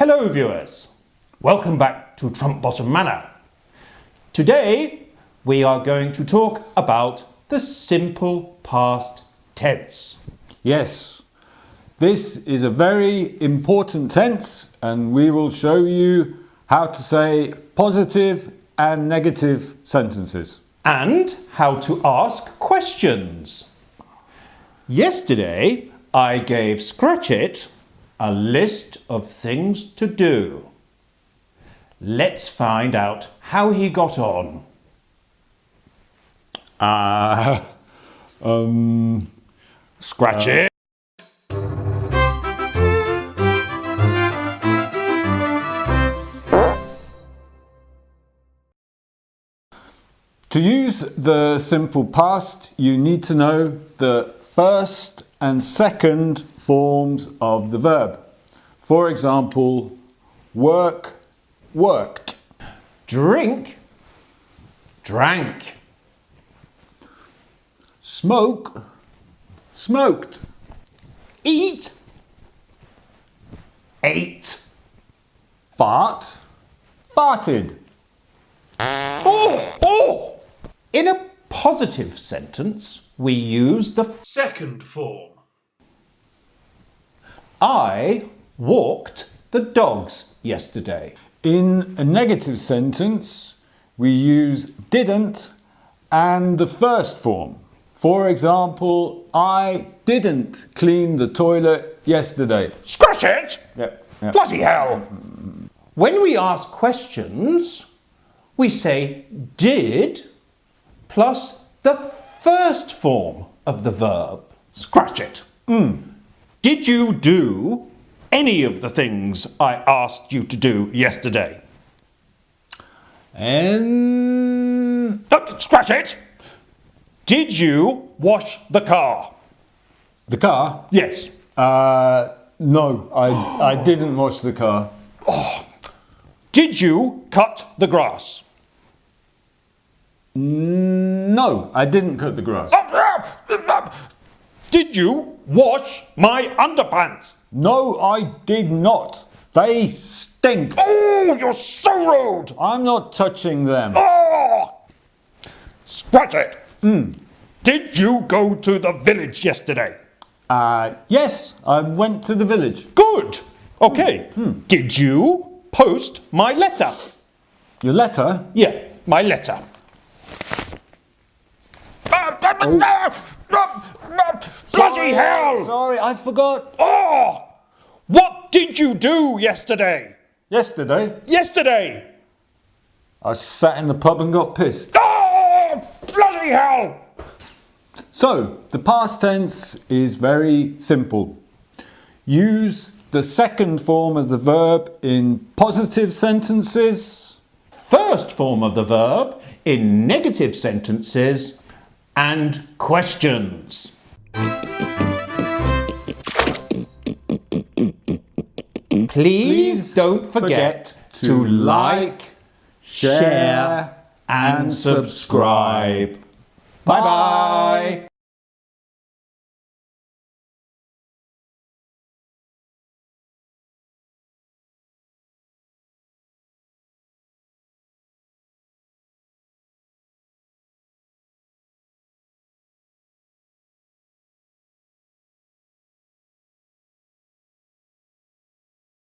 Hello viewers, welcome back to Trumpbottom Manor. Today we are going to talk about the simple past tense. Yes, this is a very important tense and we will show you how to say positive and negative sentences. And how to ask questions. Yesterday I gave Scratchit a list of things to do. Let's find out how he got on. Scratchit! To use the simple past, you need to know the first and second forms of the verb. For example, work, worked. Drink, drank. Smoke, smoked. Eat, ate. Fart, farted. Oh! In a positive sentence, we use the second form. I walked the dogs yesterday. In a negative sentence, we use didn't and the first form. For example, I didn't clean the toilet yesterday. Scratchit! Yep. Bloody hell! When we ask questions, we say did plus the first form of the verb. Scratchit. Did you do any of the things I asked you to do yesterday? Scratchit! Did you wash the car? The car? Yes. No, I didn't wash the car. Did you cut the grass? No, I didn't cut the grass. Did you wash my underpants? No, I did not. They stink. Oh, you're so rude! I'm not touching them. Oh! Scratchit! Did you go to the village yesterday? Yes, I went to the village. Good! Okay. Did you post my letter? Your letter? Yeah, my letter. Bloody hell! Sorry, I forgot. Oh! What did you do yesterday? Yesterday, Yesterday! I sat in the pub and got pissed. Oh! Bloody hell! So, the past tense is very simple. Use the second form of the verb in positive sentences, First form of the verb in negative sentences and questions. Please don't forget to like, share and subscribe. Bye bye.